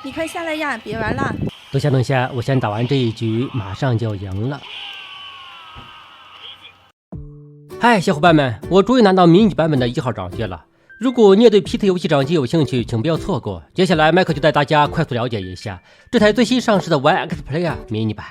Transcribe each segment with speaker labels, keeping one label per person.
Speaker 1: 你快下来呀，别玩了。
Speaker 2: 等下，我先打完这一局，马上就赢了。嗨，小伙伴们，我终于拿到迷你版本的1号掌机了。如果你也对 PT 游戏掌机有兴趣，请不要错过。接下来，麦克就带大家快速了解一下这台最新上市的 YX Player 迷你版。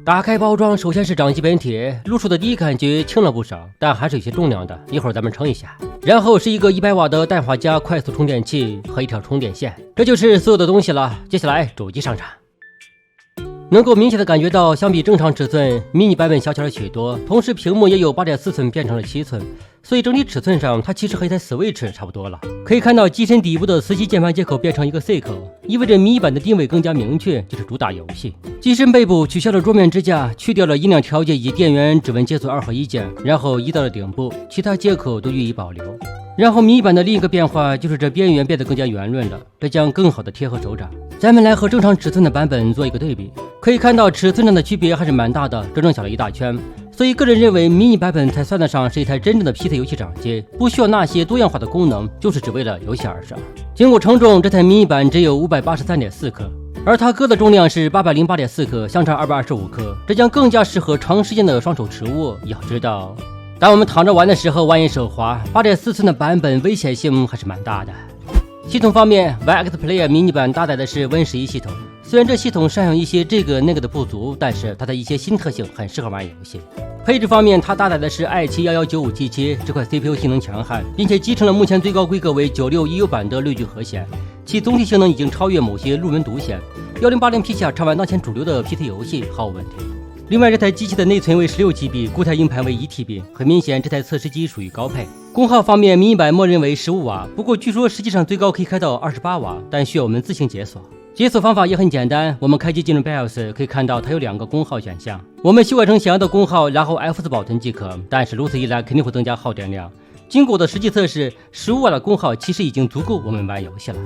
Speaker 2: 打开包装，首先是掌机本体，入手的第一感觉轻了不少，但还是有些重量的，一会儿咱们称一下。然后是一个100瓦的氮化镓快速充电器和一条充电线，这就是所有的东西了。接下来主机上场，能够明显的感觉到，相比正常尺寸，迷你版本小巧了许多，同时屏幕也由8.4寸变成了7寸，所以整体尺寸上它其实和一台 Switch 差不多了。可以看到机身底部的磁吸键盘接口变成一个 C 口，意味着迷你版的定位更加明确，就是主打游戏。机身背部取消了桌面支架，去掉了音量调节以及电源指纹解锁2合1键，然后移到了顶部，其他接口都予以保留。然后迷你版的另一个变化就是这边缘变得更加圆润了，这将更好的贴合手掌。咱们来和正常尺寸的版本做一个对比，可以看到尺寸上的区别还是蛮大的，整整小了一大圈。所以个人认为迷你版本才算得上是一台真正的 PT 游戏掌机，不需要那些多样化的功能，就是只为了游戏而生。经过称重，这台迷你版只有583.4克，而它哥的重量是808.4克，相差225克，这将更加适合长时间的双手持握。要知道，当我们躺着玩的时候，玩一手滑，8.4寸的版本危险性还是蛮大的。系统方面 ，YX Player 迷你版搭载的是 Win11系统，虽然这系统尚有一些这个那个的不足，但是它的一些新特性很适合玩游戏。配置方面，它搭载的是 i7-1195G7，这块 CPU 性能强悍，并且集成了目前最高规格为96EU版的绿巨和弦，其总体性能已经超越某些入门独显，1080P 下畅玩当前主流的 PT 游戏毫无问题。另外，这台机器的内存为16GB， 固态硬盘为1TB， 很明显这台测试机属于高配。功耗方面，迷你版默认为15瓦，不过据说实际上最高可以开到28瓦，但需要我们自行解锁。解锁方法也很简单，我们开机进入 BIOS， 可以看到它有2个功耗选项，我们修改成想要的功耗，然后 F4 保存即可。但是如此一来肯定会增加耗电量。经过的实际测试，15瓦的功耗其实已经足够我们玩游戏了。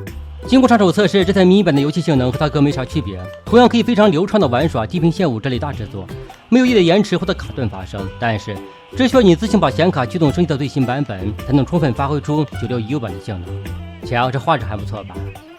Speaker 2: 经过上手测试，这台迷你版的游戏性能和它哥没啥区别，同样可以非常流畅的玩耍地平线5这类大制作，没有一点延迟或者卡顿发生。但是只需要你自行把显卡驱动升级到最新版本，才能充分发挥出96EU版的性能。瞧，这画质还不错吧？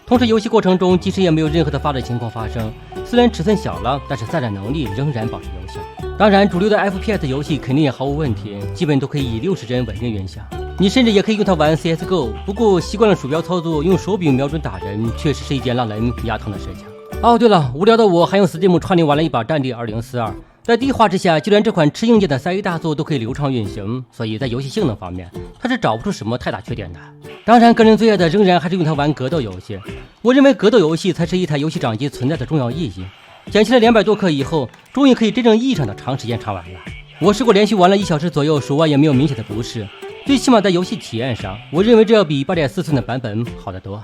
Speaker 2: 同时游戏过程中机身也没有任何的发热情况发生，虽然尺寸小了，但是散热能力仍然保持优秀。当然主流的 FPS 游戏肯定也毫无问题，基本都可以以60帧稳定运行，你甚至也可以用它玩 CSGO， 不过习惯了鼠标操作，用手柄瞄准打人确实是一件让人牙疼的事情。哦对了，无聊的我还用 Steam 串联玩了一把战地2042，在低画质下就连这款吃硬件的3A 大作都可以流畅运行，所以在游戏性能方面它是找不出什么太大缺点的。当然个人最爱的仍然还是用它玩格斗游戏，我认为格斗游戏才是一台游戏掌机存在的重要意义。减轻了200多克以后，终于可以真正意义上的长时间畅玩了。我试过连续玩了1小时左右，手腕也没有明显的不适，最起码在游戏体验上，我认为这要比8.4寸的版本好得多。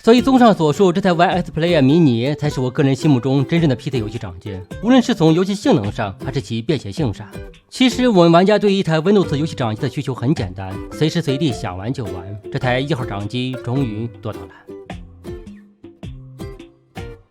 Speaker 2: 所以综上所述，这台 YX Player 迷你才是我个人心目中真正的 PT 游戏掌机，无论是从游戏性能上还是其便携性上。其实我们玩家对于一台 Windows 游戏掌机的需求很简单，随时随地想玩就玩，这台1号掌机终于做到了。